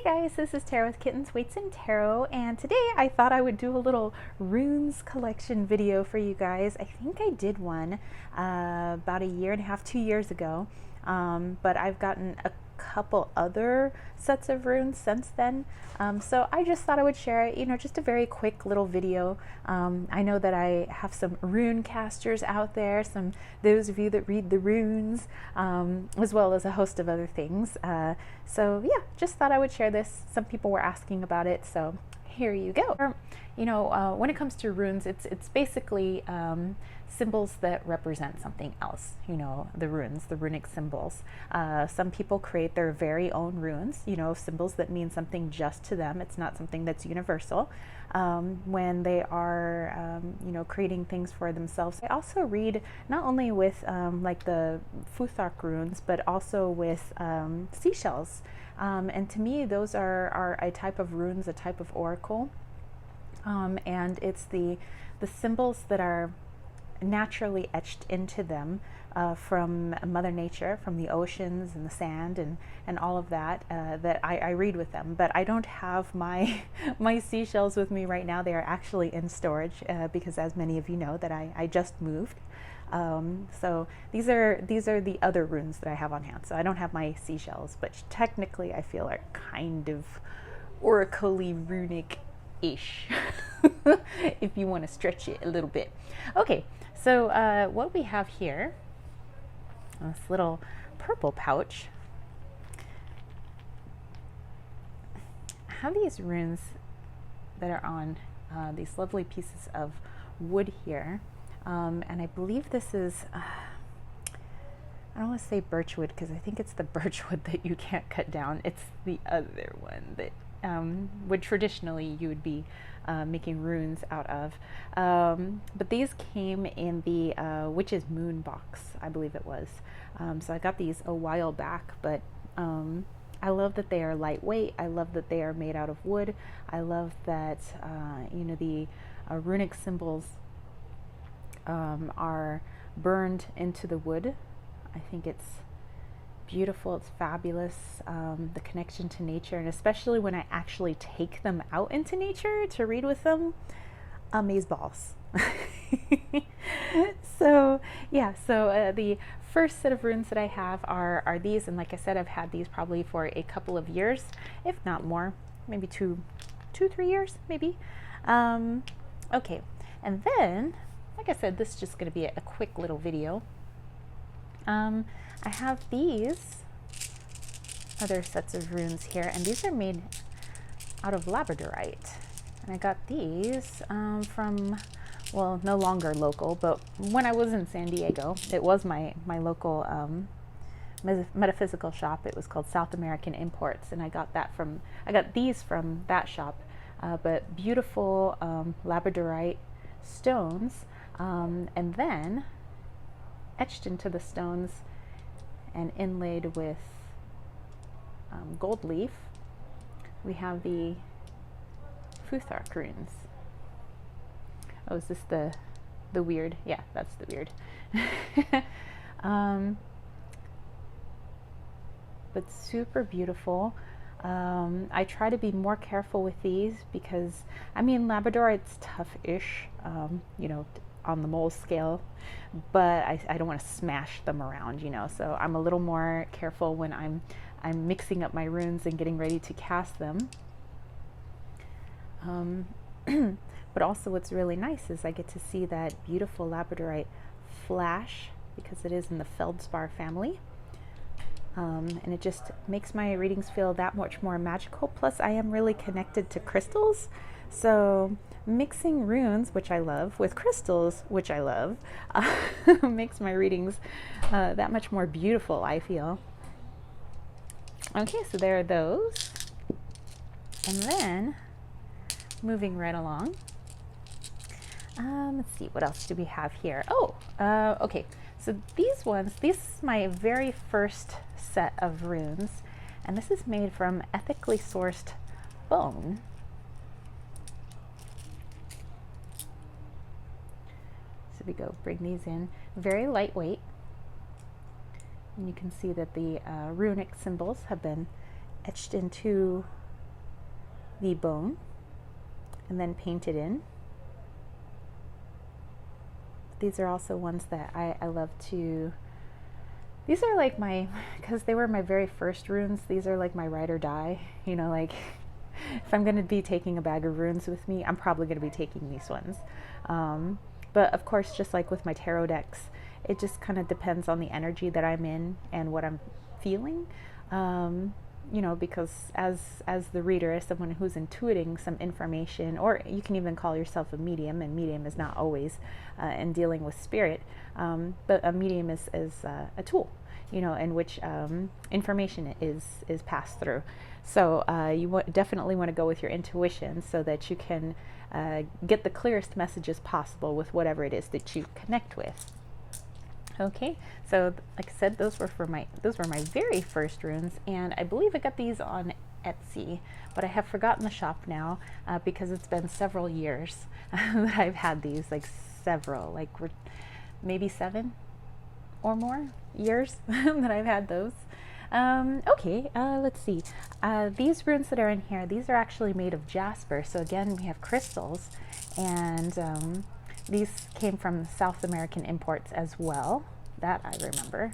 Hey guys, this is Tarot with Kittens, Weights, and Tarot, and today I thought I would do a little runes collection video for you guys. I think I did one about a year and a half, 2 years ago, but I've gotten a couple other sets of runes since then, so I just thought I would share it, just a very quick little video. I know that I have some rune casters out there, those of you that read the runes, as well as a host of other things. So yeah, just thought I would share this. Some people were asking about it, so here you go. When it comes to runes, it's basically symbols that represent something else. The runes, the runic symbols. Some people create their very own runes, symbols that mean something just to them. It's not something that's universal. When they are, creating things for themselves. I also read not only with like the Futhark runes, but also with seashells. And to me, those are a type of runes, a type of oracle. And it's the symbols that are naturally etched into them from Mother Nature, from the oceans and the sand and all of that, that I read with them. But I don't have my seashells with me right now. They are actually in storage because, as many of you know, that I just moved. So these are the other runes that I have on hand. So I don't have my seashells, but technically I feel are kind of oracle-y, runic-ish, if you want to stretch it a little bit. Okay, so what we have here, this little purple pouch, I have these runes that are on these lovely pieces of wood here. And I believe this is, I don't want to say birchwood because I think it's the birchwood that you can't cut down. It's the other one that would traditionally you would be making runes out of. But these came in the Witch's Moon box, I believe it was. So I got these a while back, but I love that they are lightweight. I love that they are made out of wood. I love that, the runic symbols are burned into the wood. I think it's beautiful, it's fabulous, the connection to nature, and especially when I actually take them out into nature to read with them, amazeballs. So yeah, so the first set of runes that I have are these, and like I said, I've had these probably for a couple of years, if not more, maybe two, 3 years, maybe. Okay, and then, like I said, this is just going to be a quick little video. I have these other sets of runes here, and these are made out of Labradorite. And I got these from, well, no longer local, but when I was in San Diego, it was my local metaphysical shop. It was called South American Imports, and I got these from that shop. But beautiful Labradorite stones, and then etched into the stones and inlaid with gold leaf, we have the Futhark runes. Oh, is this the weird? Yeah, that's the weird. But super beautiful. I try to be more careful with these because, Labradorite's tough-ish, on the mole scale, but I don't want to smash them around, so I'm a little more careful when I'm mixing up my runes and getting ready to cast them. But also what's really nice is I get to see that beautiful Labradorite flash because it is in the feldspar family. And it just makes my readings feel that much more magical. Plus, I am really connected to crystals. So mixing runes, which I love, with crystals, which I love, makes my readings that much more beautiful, I feel. Okay, so there are those. And then, moving right along, let's see, what else do we have here? Oh, okay. So this is my very first set of runes, and this is made from ethically sourced bone. So we go bring these in, very lightweight, and you can see that the runic symbols have been etched into the bone and then paint it in. These are also ones that I love to, these are like my, because they were my very first runes, these are like my ride or die, you know, like if I'm going to be taking a bag of runes with me, I'm probably going to be taking these ones. But of course, just like with my tarot decks, it just kind of depends on the energy that I'm in and what I'm feeling. You know, because as the reader, as someone who's intuiting some information, or you can even call yourself a medium, and medium is not always in dealing with spirit, but a medium is a tool, you know, in which information is passed through. So you definitely want to go with your intuition so that you can get the clearest messages possible with whatever it is that you connect with. Okay, so like I said, those were my very first runes, and I believe I got these on Etsy, but I have forgotten the shop now because it's been several years that I've had these, like several, like maybe 7 or more years that I've had those. Okay, let's see. These runes that are in here, these are actually made of Jasper. So again, we have crystals, and these came from South American imports as well, that I remember.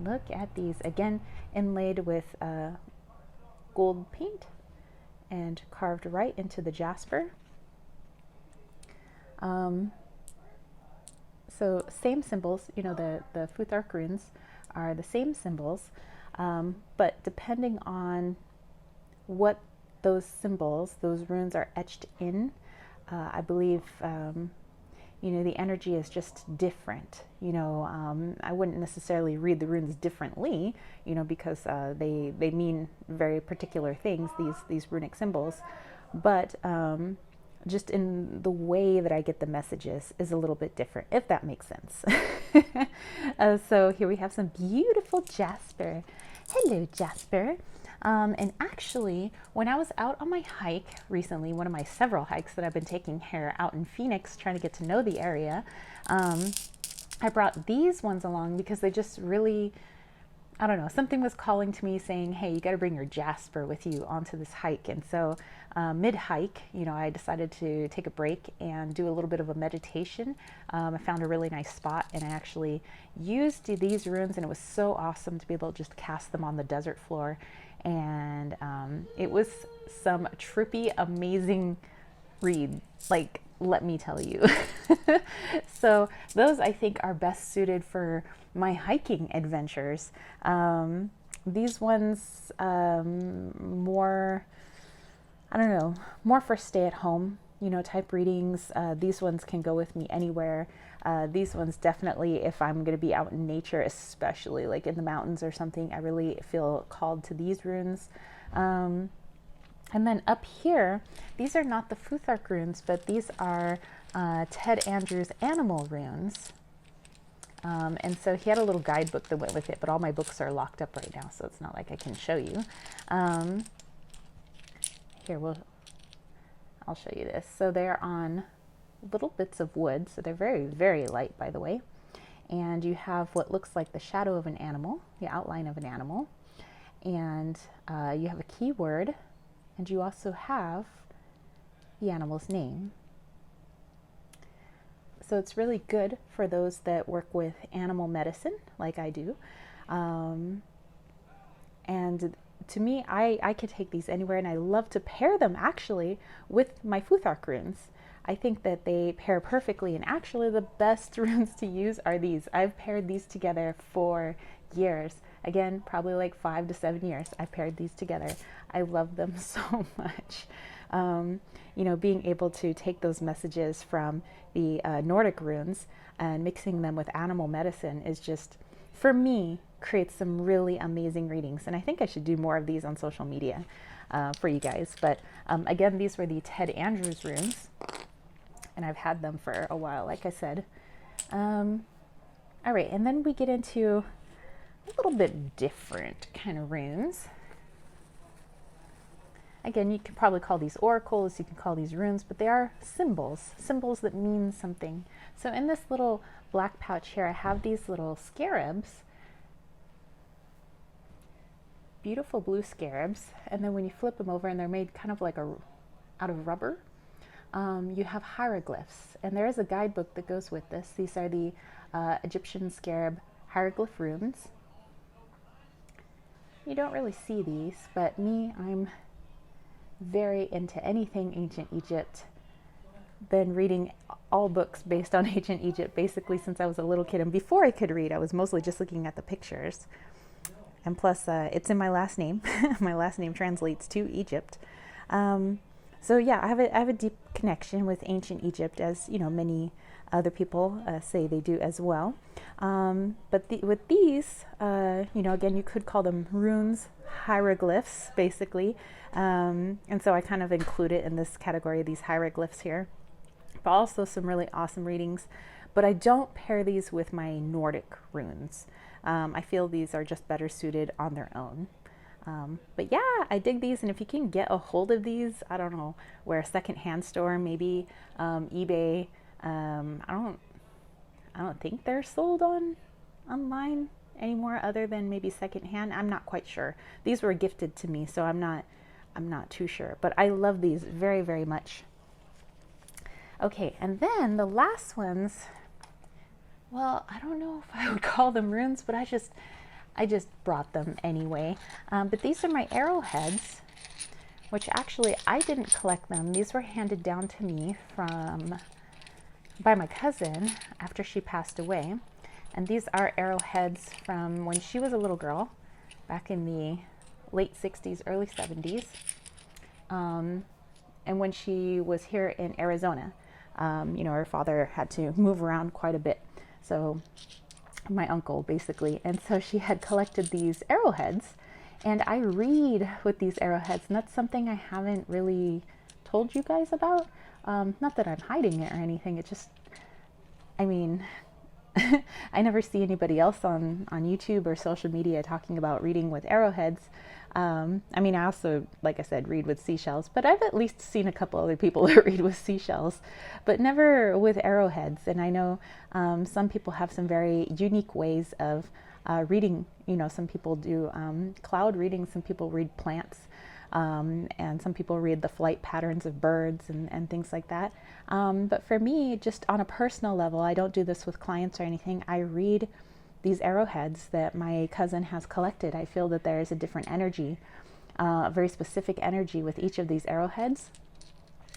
Look at these, again, inlaid with gold paint and carved right into the Jasper. So same symbols, you know, the Futhark runes are the same symbols, but depending on what those symbols, those runes are etched in, I believe, you know, the energy is just different. You know, I wouldn't necessarily read the runes differently, you know, because they mean very particular things, these runic symbols, but just in the way that I get the messages is a little bit different, if that makes sense. So here we have some beautiful Jasper. Hello, Jasper. And actually, when I was out on my hike recently, one of my several hikes that I've been taking here out in Phoenix, trying to get to know the area, I brought these ones along because they just really, I don't know, something was calling to me saying, hey, you got to bring your Jasper with you onto this hike. And so mid-hike, you know, I decided to take a break and do a little bit of a meditation. I found a really nice spot, and I actually used these runes, and it was so awesome to be able to just cast them on the desert floor. And it was some trippy, amazing read, like, let me tell you. So those, I think, are best suited for my hiking adventures. These ones, more, I don't know, more for stay-at-home, you know, type readings. These ones can go with me anywhere. These ones definitely, if I'm going to be out in nature, especially like in the mountains or something, I really feel called to these runes. And then up here, these are not the Futhark runes, but these are Ted Andrews' animal runes. And so he had a little guidebook that went with it, but all my books are locked up right now, so it's not like I can show you. Here, I'll show you this. So they're on little bits of wood, so they're very, very light, by the way. And you have what looks like the shadow of an animal, the outline of an animal. And you have a keyword, and you also have the animal's name. So it's really good for those that work with animal medicine, like I do. And to me, I could take these anywhere, and I love to pair them actually with my Futhark runes. I think that they pair perfectly, and actually the best runes to use are these. I've paired these together for years. Again, probably like 5 to 7 years I've paired these together. I love them so much. You know, being able to take those messages from the Nordic runes and mixing them with animal medicine is just, for me, creates some really amazing readings. And I think I should do more of these on social media for you guys. But again, these were the Ted Andrews runes, and I've had them for a while, like I said. All right, and then we get into a little bit different kind of runes. Again, you could probably call these oracles, you can call these runes, but they are symbols that mean something. So in this little black pouch here, I have these little scarabs. beautiful blue scarabs, and then when you flip them over, and they're made kind of like out of rubber, you have hieroglyphs, and there is a guidebook that goes with this. These are the Egyptian scarab hieroglyph runes. You don't really see these, but me, I'm very into anything ancient Egypt. Been reading all books based on ancient Egypt basically since I was a little kid, and before I could read, I was mostly just looking at the pictures. And plus, it's in my last name. My last name translates to Egypt. So yeah, I have a deep connection with ancient Egypt, as you know, many other people say they do as well. But with these, you know, again, you could call them runes, hieroglyphs, basically. And so I kind of include it in this category, these hieroglyphs here. But also some really awesome readings. But I don't pair these with my Nordic runes. I feel these are just better suited on their own. But yeah, I dig these, and if you can get a hold of these, I don't know, where a secondhand store, maybe eBay. I don't think they're sold online anymore, other than maybe secondhand. I'm not quite sure. These were gifted to me, so I'm not too sure. But I love these very, very much. Okay, and then the last ones. Well, I don't know if I would call them runes, but I just brought them anyway. But these are my arrowheads, which actually I didn't collect them. These were handed down to me by my cousin after she passed away. And these are arrowheads from when she was a little girl, back in the late 60s, early 70s. And when she was here in Arizona, you know, her father had to move around quite a bit. So my uncle basically, and so she had collected these arrowheads, and I read with these arrowheads, and that's something I haven't really told you guys about. Not that I'm hiding it or anything, it just, I mean, I never see anybody else on YouTube or social media talking about reading with arrowheads. I mean, I also, like I said, read with seashells, but I've at least seen a couple other people that read with seashells, but never with arrowheads. And I know some people have some very unique ways of reading. You know, some people do cloud reading, some people read plants, and some people read the flight patterns of birds and things like that. But for me, just on a personal level, I don't do this with clients or anything. I read these arrowheads that my cousin has collected. I feel that there is a different energy, a very specific energy with each of these arrowheads.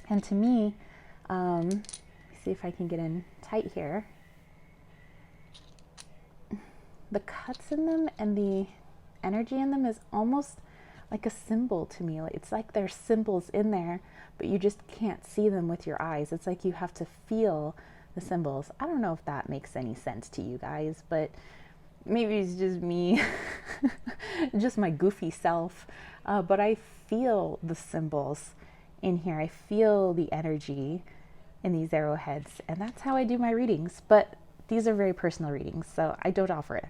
And to me, let me see if I can get in tight here. The cuts in them and the energy in them is almost like a symbol to me. It's like there's symbols in there, but you just can't see them with your eyes. It's like you have to feel the symbols. I don't know if that makes any sense to you guys, but maybe it's just me, just my goofy self. But I feel the symbols in here. I feel the energy in these arrowheads, and that's how I do my readings. But these are very personal readings, so I don't offer it.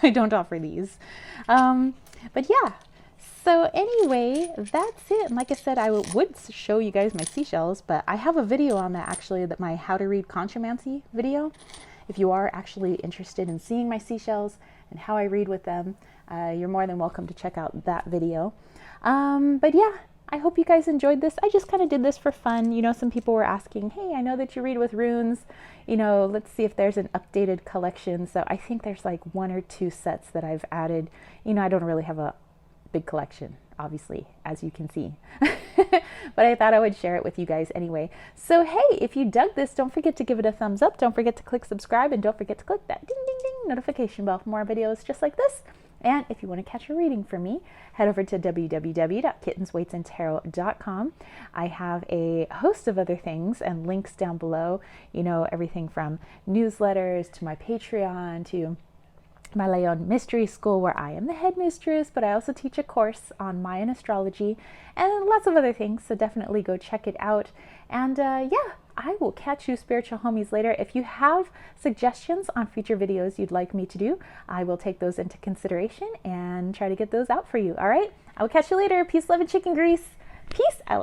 I don't offer these. But yeah. So anyway, that's it. And like I said, I would show you guys my seashells, but I have a video on that actually, that my how to read conchomancy video. If you are actually interested in seeing my seashells and how I read with them, you're more than welcome to check out that video. But yeah, I hope you guys enjoyed this. I just kind of did this for fun. You know, some people were asking, hey, I know that you read with runes. You know, let's see if there's an updated collection. So I think there's like 1 or 2 sets that I've added. You know, I don't really have a big collection, obviously, as you can see. But I thought I would share it with you guys anyway. So hey, if you dug this, don't forget to give it a thumbs up. Don't forget to click subscribe, and don't forget to click that ding ding ding notification bell for more videos just like this. And if you want to catch a reading from me, head over to www.kittensweightsandtarot.com. I have a host of other things and links down below, you know, everything from newsletters to my Patreon to my Leon Mystery School, where I am the head mistress, but I also teach a course on Mayan astrology and lots of other things, so definitely go check it out. And yeah, I will catch you spiritual homies later. If you have suggestions on future videos you'd like me to do, I will take those into consideration and try to get those out for you. All right, I will catch you later. Peace, love, and chicken grease. Peace out.